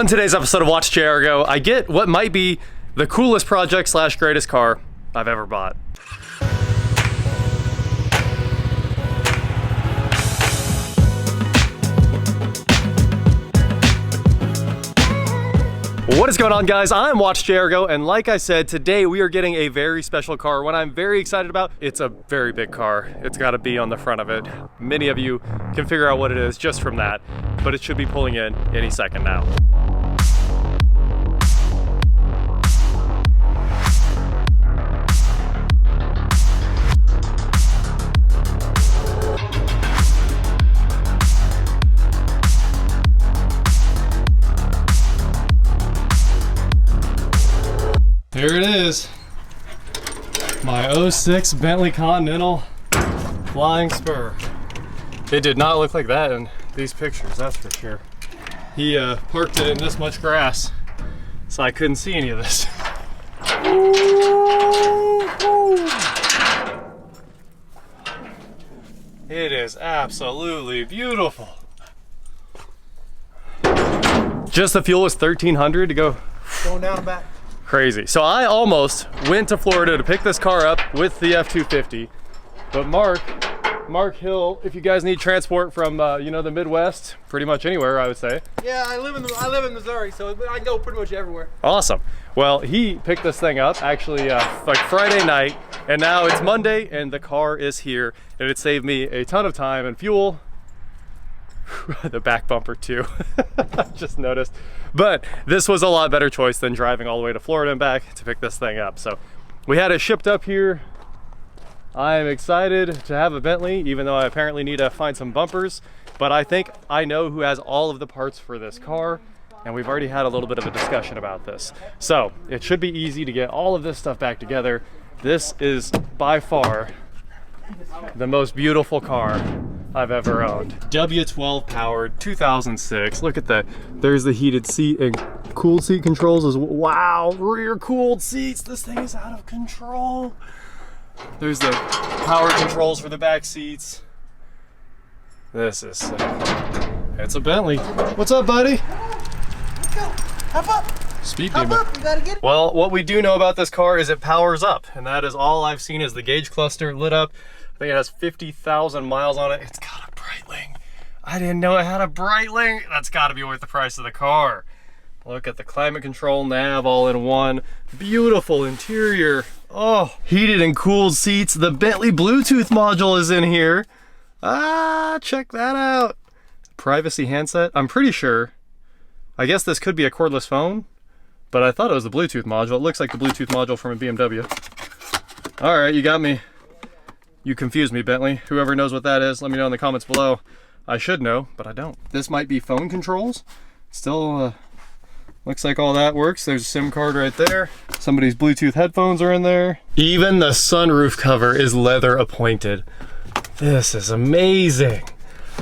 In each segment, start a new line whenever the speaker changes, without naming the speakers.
On today's episode of Watch JR Go, I get what might be the coolest project slash greatest car I've ever bought. What is going on, guys? I'm Watch JR Go, and like I said, today we are getting a very special car, one I'm very excited about. It's a very big car. It's got to be on the front of it. Many of you can figure out what it is just from that, but it should be pulling in any second now. Here it is, my 06 Bentley Continental Flying Spur. It did not look like that in these pictures, that's for sure. He parked it in this much grass, so I couldn't see any of this. It is absolutely beautiful. Just the fuel was $1,300 to go.
Going down and back.
Crazy. So I almost went to Florida to pick this car up with the F-250, but Mark Hill, if you guys need transport from you know, the Midwest, pretty much anywhere, I would say.
Yeah, I live in Missouri, so I go pretty much everywhere.
Awesome. Well, he picked this thing up actually like Friday night, and now it's Monday, and the car is here, and it saved me a ton of time and fuel. The back bumper too. I just noticed. But this was a lot better choice than driving all the way to Florida and back to pick this thing up. So we had it shipped up here. I am excited to have a Bentley, even though I apparently need to find some bumpers. But I think I know who has all of the parts for this car, and we've already had a little bit of a discussion about this. So it should be easy to get all of this stuff back together. This is by far the most beautiful car I've ever owned. W12 powered, 2006. Look at that. There's the heated seat and cooled seat controls as well. Wow, rear cooled seats. This thing is out of control. There's the power controls for the back seats. This is sick. It's a Bentley. What's up, buddy?
Let's go. Hop up.
Speed
Hop
demon.
up. You gotta get it.
Well, what we do know about this car is it powers up, and that is all I've seen is the gauge cluster lit up. I think it has 50,000 miles on it. It's got a Breitling. I didn't know it had a Breitling. That's got to be worth the price of the car. Look at the climate control, nav all in one. Beautiful interior. Oh, heated and cooled seats. The Bentley Bluetooth module is in here. Ah, check that out. Privacy handset. I'm pretty sure. I guess this could be a cordless phone, but I thought it was the Bluetooth module. It looks like the Bluetooth module from a BMW. All right, you got me. You confused me, Bentley. Whoever knows what that is, let me know in the comments below. I should know, but I don't. This might be phone controls. Still looks like all that works. There's a SIM card right there. Somebody's Bluetooth headphones are in there. Even the sunroof cover is leather appointed. This is amazing.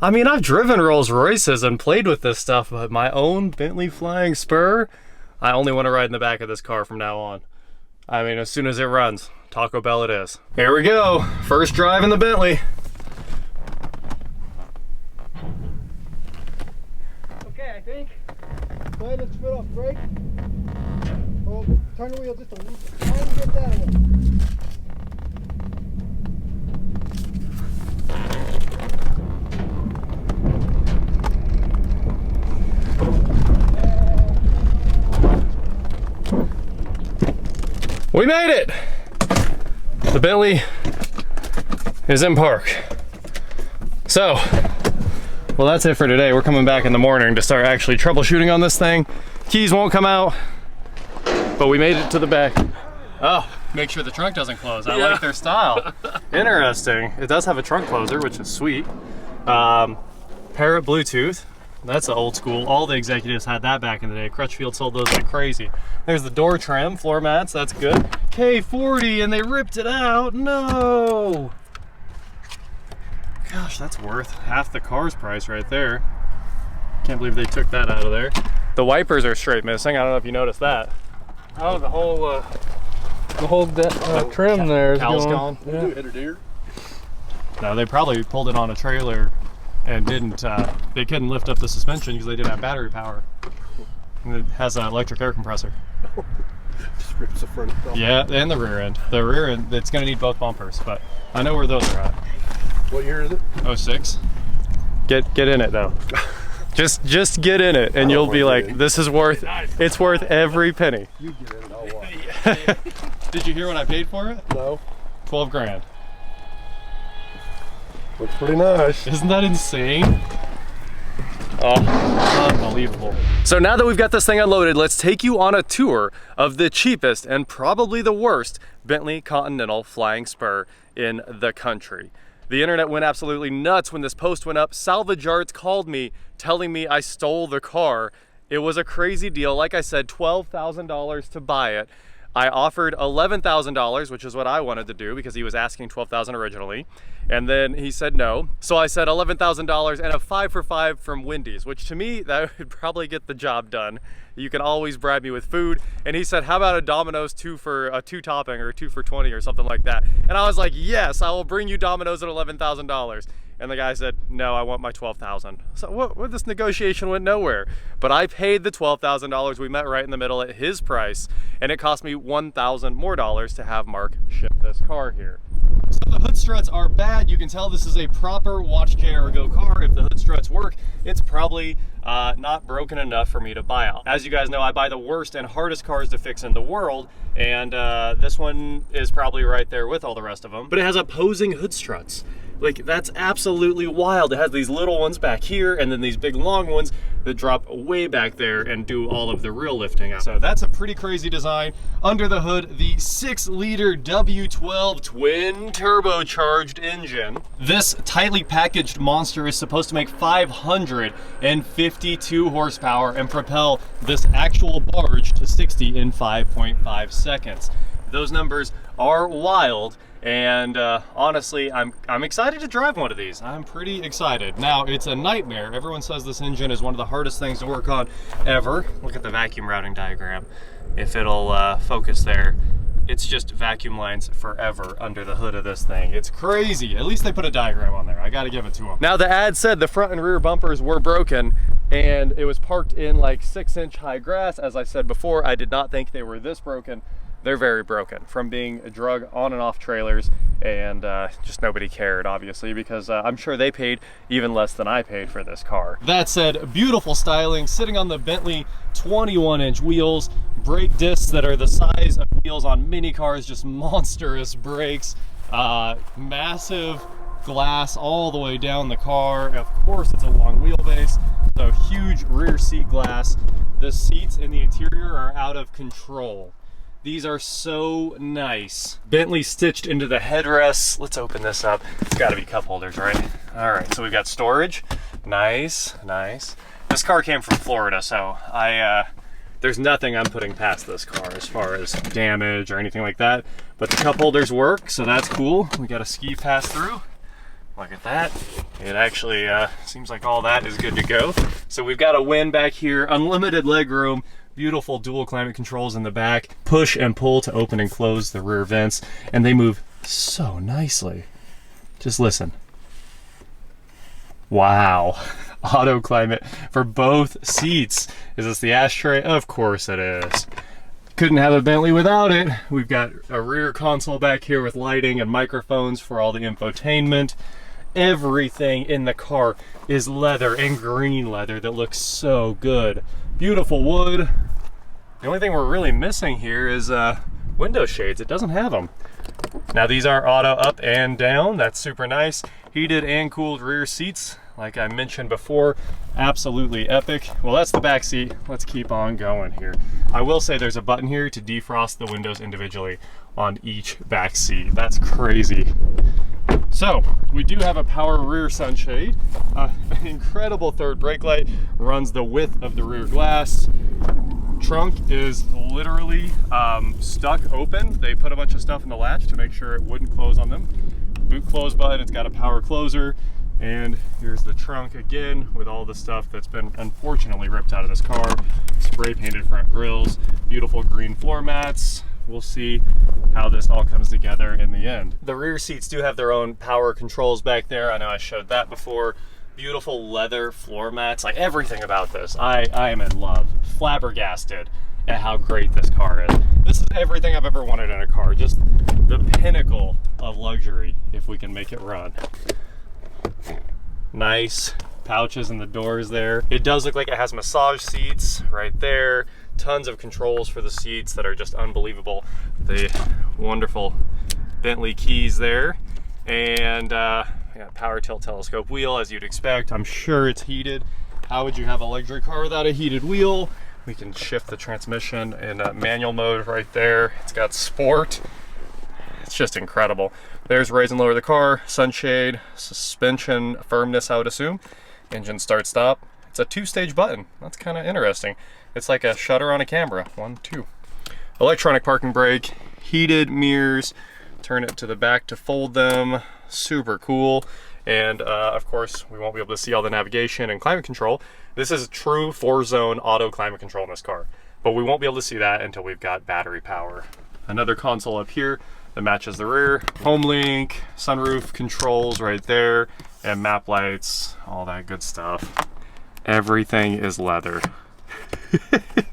I mean, I've driven Rolls Royces and played with this stuff, but my own Bentley Flying Spur, I only want to ride in the back of this car from now on. I mean, as soon as it runs, Taco Bell it is. Here we go, first drive in the Bentley.
Okay, I think. Go ahead, let's spit off brake. Oh, turn the wheel just a little bit. Try and get that away.
We made it! The Bentley is in park. So, well, that's it for today. We're coming back in the morning to start actually troubleshooting on this thing. Keys won't come out, but we made it to the back. Oh, make sure the trunk doesn't close. I like their style. Interesting. It does have a trunk closer, which is sweet. Parrot Bluetooth. That's old school. All the executives had that back in the day. Crutchfield sold those like crazy. There's the door trim, floor mats, that's good. K40, and they ripped it out. No! Gosh, that's worth half the car's price right there. Can't believe they took that out of there. The wipers are straight missing. I don't know if you noticed that. Oh, the whole
trim there is
gone.
Yeah.
No, they probably pulled it on a trailer and didn't. They couldn't lift up the suspension because they didn't have battery power. And it has an electric air compressor.
Just rips the front off.
Yeah, and the rear end. The rear end, it's going to need both bumpers, but I know where those are at.
What year is it?
06. Get in it though. Just get in it, and you'll be like, this is worth. It's worth every penny.
You get in it, I'll watch.
Did you hear what I paid for it?
No.
12 grand.
Looks pretty nice.
Isn't that insane? Oh, unbelievable. So now that we've got this thing unloaded, let's take you on a tour of the cheapest and probably the worst Bentley Continental Flying Spur in the country. The internet went absolutely nuts when this post went up. Salvage Yards called me telling me I stole the car. It was a crazy deal. Like I said, $12,000 to buy it. I offered $11,000, which is what I wanted to do because he was asking $12,000 originally. And then he said no. So I said $11,000 and a 5 for 5 from Wendy's, which to me, that would probably get the job done. You can always bribe me with food. And he said, how about a Domino's 2 for a 2 topping or 2 for 20 or something like that. And I was like, yes, I will bring you Domino's at $11,000. And the guy said, no, I want my $12,000. So what, this negotiation went nowhere. But I paid the $12,000. We met right in the middle at his price. And it cost me $1,000 more to have Mark ship this car here. So the hood struts are bad. You can tell this is a proper watch care or go car. If the hood struts work, it's probably not broken enough for me to buy out. As you guys know, I buy the worst and hardest cars to fix in the world, and this one is probably right there with all the rest of them. But it has opposing hood struts. Like, that's absolutely wild. It has these little ones back here and then these big long ones that drop way back there and do all of the real lifting out. So that's a pretty crazy design. Under the hood, the 6-liter W12 twin turbocharged engine. This tightly packaged monster is supposed to make 552 horsepower and propel this actual barge to 60 in 5.5 seconds. Those numbers are wild. And honestly, I'm excited to drive one of these. I'm pretty excited. Now, it's a nightmare. Everyone says this engine is one of the hardest things to work on ever. Look at the vacuum routing diagram. If it'll focus there, it's just vacuum lines forever under the hood of this thing. It's crazy. At least they put a diagram on there. I gotta give it to them. Now, the ad said the front and rear bumpers were broken, and it was parked in like 6-inch high grass. As I said before, I did not think they were this broken. They're very broken from being drug on and off trailers, and just nobody cared, obviously, because I'm sure they paid even less than I paid for this car. That said, beautiful styling, sitting on the Bentley 21-inch wheels, brake discs that are the size of wheels on mini cars, just monstrous brakes, massive glass all the way down the car. Of course, it's a long wheelbase, so huge rear seat glass. The seats in the interior are out of control. These are so nice. Bentley stitched into the headrests. Let's open this up. It's gotta be cup holders, right? All right, so we've got storage. Nice, nice. This car came from Florida, so there's nothing I'm putting past this car as far as damage or anything like that. But the cup holders work, so that's cool. We got a ski pass through. Look at that. It actually seems like all that is good to go. So we've got a win back here, unlimited leg room, beautiful dual climate controls in the back, push and pull to open and close the rear vents, and they move so nicely. Just listen. Wow. Auto climate for both seats. Is this the ashtray? Of course it is. Couldn't have a Bentley without it. We've got a rear console back here with lighting and microphones for all the infotainment. Everything in the car is leather and green leather that looks so good. Beautiful wood. The only thing we're really missing here is window shades. It doesn't have them. Now these are auto up and down. That's super nice. Heated and cooled rear seats, like I mentioned before. Absolutely epic. Well, that's the back seat. Let's keep on going here. I will say there's a button here to defrost the windows individually on each back seat. That's crazy. So we do have a power rear sunshade. An incredible third brake light runs the width of the rear glass. Trunk is literally stuck open. They put a bunch of stuff in the latch to make sure it wouldn't close on them. Boot close button, it's got a power closer. And here's the trunk again with all the stuff that's been unfortunately ripped out of this car. Spray painted front grills, beautiful green floor mats. We'll see how this all comes together in the end. The rear seats do have their own power controls back there. I know I showed that before. beautiful leather floor mats, like everything about this. I am in love, flabbergasted at how great this car is. This is everything I've ever wanted in a car, just the pinnacle of luxury if we can make it run. Nice pouches in the doors there. It does look like it has massage seats right there. Tons of controls for the seats that are just unbelievable. The wonderful Bentley keys there. And yeah, power tilt telescope wheel as you'd expect. I'm sure it's heated. How would you have a luxury car without a heated wheel? We can shift the transmission in manual mode right there. It's got sport. It's just incredible. There's raise and lower the car, sunshade, suspension firmness, I would assume. Engine start stop. It's a 2-stage button. That's kind of interesting. It's like a shutter on a camera. 1, 2. Electronic parking brake, heated mirrors. Turn it to the back to fold them. Super cool. And of course, we won't be able to see all the navigation and climate control. This is true 4-zone auto climate control in this car, but we won't be able to see that until we've got battery power. Another console up here that matches the rear. Home link, sunroof controls right there, and map lights, all that good stuff. Everything is leather.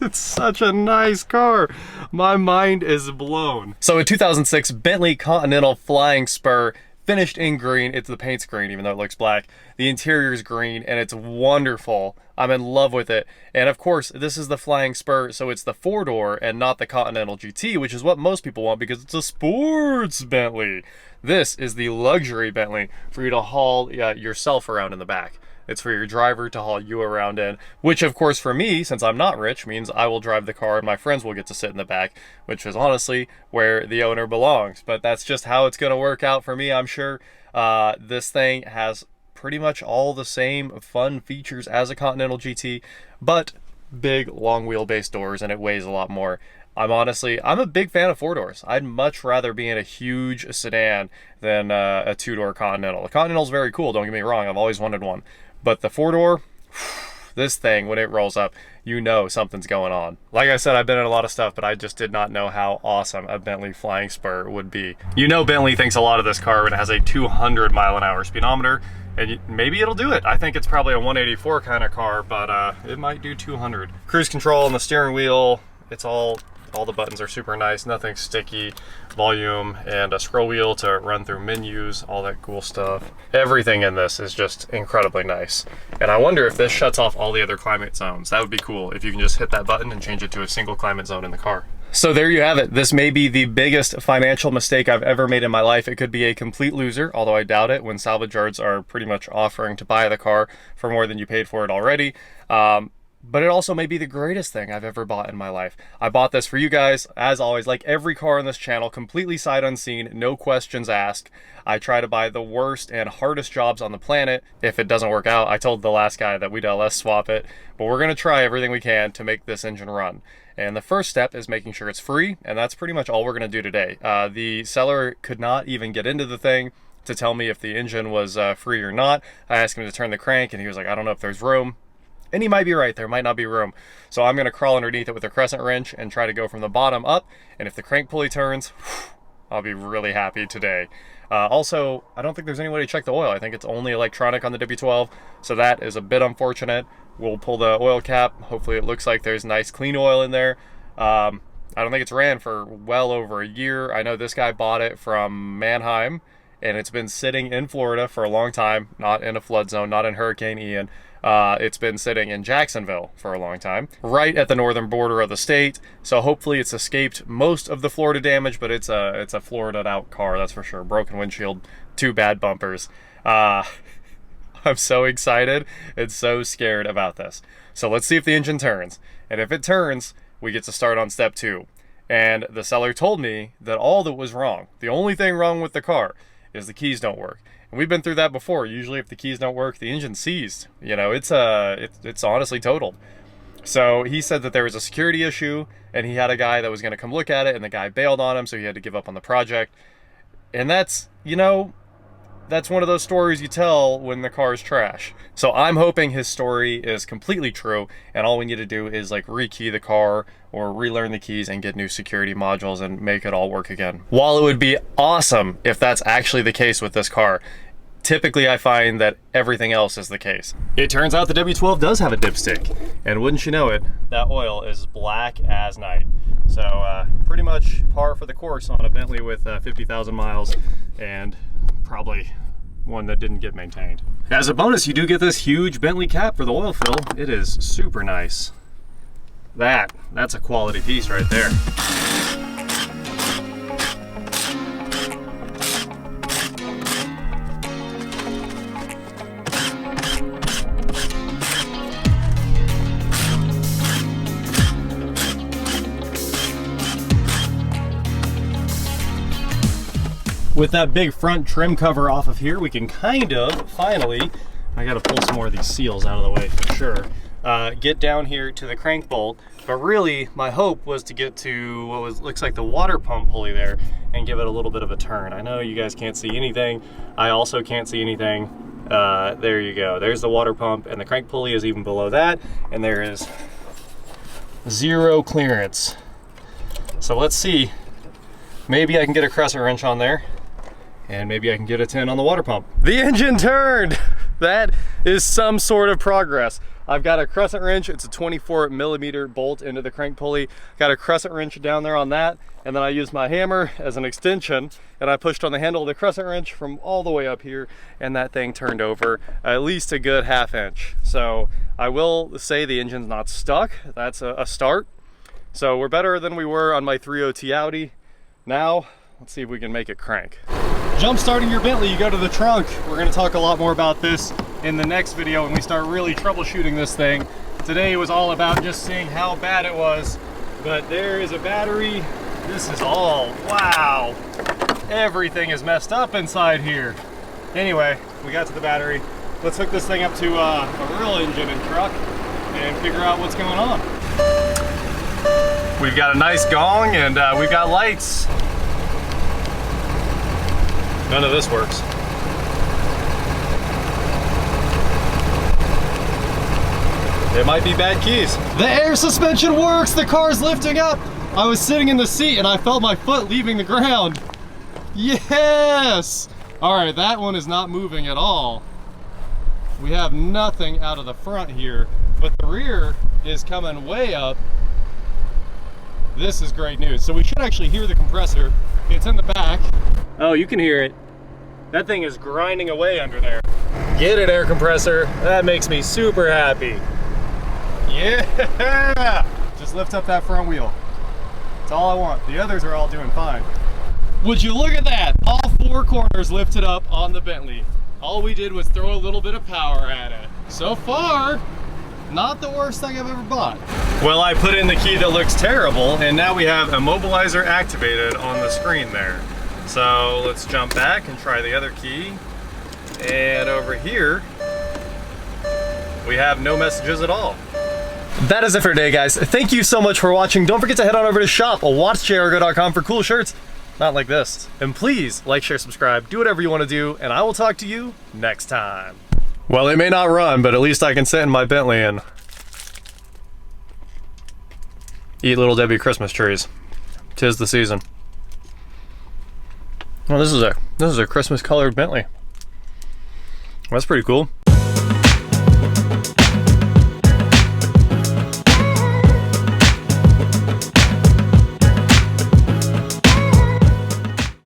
It's such a nice car. My mind is blown. So a 2006 Bentley Continental Flying Spur, finished in green. It's the paint's green, even though it looks black. The interior is green, and it's wonderful. I'm in love with it. And of course, this is the Flying Spur, so it's the 4-door and not the Continental GT, which is what most people want because it's a sports Bentley. This is the luxury Bentley for you to haul yourself around in the back. It's for your driver to haul you around in, which of course for me, since I'm not rich, means I will drive the car and my friends will get to sit in the back, which is honestly where the owner belongs. But that's just how it's going to work out for me, I'm sure. This thing has pretty much all the same fun features as a Continental GT, but big long wheelbase doors, and it weighs a lot more. I'm a big fan of 4-doors. I'd much rather be in a huge sedan than a 2-door Continental. The Continental's very cool, don't get me wrong, I've always wanted one. But the 4-door, this thing, when it rolls up, you know something's going on. Like I said, I've been in a lot of stuff, but I just did not know how awesome a Bentley Flying Spur would be. You know Bentley thinks a lot of this car when it has a 200-mile-an-hour speedometer, and maybe it'll do it. I think it's probably a 184 kind of car, but it might do 200. Cruise control on the steering wheel, it's all the buttons are super nice, nothing sticky. Volume and a scroll wheel to run through menus, all that cool stuff. Everything in this is just incredibly nice. And I wonder if this shuts off all the other climate zones. That would be cool if you can just hit that button and change it to a single climate zone in the car. So there you have it. This may be the biggest financial mistake I've ever made in my life. It could be a complete loser, although I doubt it, when salvage yards are pretty much offering to buy the car for more than you paid for it already. But it also may be the greatest thing I've ever bought in my life. I bought this for you guys, as always, like every car on this channel, completely sight unseen, no questions asked. I try to buy the worst and hardest jobs on the planet. If it doesn't work out, I told the last guy that we'd LS swap it, but we're gonna try everything we can to make this engine run. And the first step is making sure it's free, and that's pretty much all we're gonna do today. The seller could not even get into the thing to tell me if the engine was free or not. I asked him to turn the crank, and he was like, I don't know if there's room. And he might be right, there might not be room. So I'm gonna crawl underneath it with a crescent wrench and try to go from the bottom up. And if the crank pulley turns, I'll be really happy today. Also, I don't think there's any way to check the oil. I think it's only electronic on the W12. So that is a bit unfortunate. We'll pull the oil cap. Hopefully it looks like there's nice clean oil in there. I don't think it's ran for well over a year. I know this guy bought it from Mannheim, and it's been sitting in Florida for a long time, not in a flood zone, not in Hurricane Ian. It's been sitting in Jacksonville for a long time, right at the northern border of the state. So hopefully it's escaped most of the Florida damage, but it's a Floridaed out car, that's for sure. Broken windshield, 2 bad bumpers. I'm so excited and so scared about this. So let's see if the engine turns. And if it turns, we get to start on step 2. And the seller told me that all that was wrong, the only thing wrong with the car, is the keys don't work. And we've been through that before. Usually if the keys don't work, the engine's seized. You know, it's honestly totaled. So he said that there was a security issue, and he had a guy that was gonna come look at it, and the guy bailed on him, so he had to give up on the project. And that's, you know, that's one of those stories you tell when the car's trash. So I'm hoping his story is completely true, and all we need to do is like rekey the car or relearn the keys and get new security modules and make it all work again. While it would be awesome if that's actually the case with this car, typically I find that everything else is the case. It turns out the W12 does have a dipstick, and wouldn't you know it, that oil is black as night. So pretty much par for the course on a Bentley with 50,000 miles, and probably one that didn't get maintained. As a bonus, you do get this huge Bentley cap for the oil fill. It is super nice. That's a quality piece right there. With that big front trim cover off of here, we can kind of finally, I gotta pull some more of these seals out of the way for sure, get down here to the crank bolt. But really, my hope was to get to what looks like the water pump pulley there and give it a little bit of a turn. I know you guys can't see anything. I also can't see anything. There you go. There's the water pump, and the crank pulley is even below that, and there is zero clearance. So let's see. Maybe I can get a crescent wrench on there, and maybe I can get a 10 on the water pump. The engine turned! That is some sort of progress. I've got a crescent wrench. It's a 24mm bolt into the crank pulley. Got a crescent wrench down there on that, and then I used my hammer as an extension, and I pushed on the handle of the crescent wrench from all the way up here, and that thing turned over at least a good ½ inch. So I will say the engine's not stuck. That's a start. So we're better than we were on my 3.0T Audi. Now, let's see if we can make it crank. Jump starting your Bentley, you go to the trunk. We're gonna talk a lot more about this in the next video when we start really troubleshooting this thing. Today was all about just seeing how bad it was, but there is a battery. This is all, wow. Everything is messed up inside here. Anyway, we got to the battery. Let's hook this thing up to a real engine and truck and figure out what's going on. We've got a nice gong, and we've got lights. None of this works. It might be bad keys. The air suspension works, the car's lifting up. I was sitting in the seat and I felt my foot leaving the ground. Yes! All right, that one is not moving at all. We have nothing out of the front here, but the rear is coming way up. This is great news. So we should actually hear the compressor. It's in the back. Oh, you can hear it. That thing is grinding away under there. Get it, air compressor. That makes me super happy. Yeah! Just lift up that front wheel. That's all I want. The others are all doing fine. Would you look at that? All 4 corners lifted up on the Bentley. All we did was throw a little bit of power at it. So far, not the worst thing I've ever bought. Well, I put in the key that looks terrible, and now we have immobilizer activated on the screen there. So let's jump back and try the other key. And over here, we have no messages at all. That is it for today, guys. Thank you so much for watching. Don't forget to head on over to shop.watchjergo.com for cool shirts, not like this. And please like, share, subscribe, do whatever you want to do, and I will talk to you next time. Well, it may not run, but at least I can sit in my Bentley and eat Little Debbie Christmas trees. 'Tis the season. Well, this is a Christmas colored Bentley. That's pretty cool.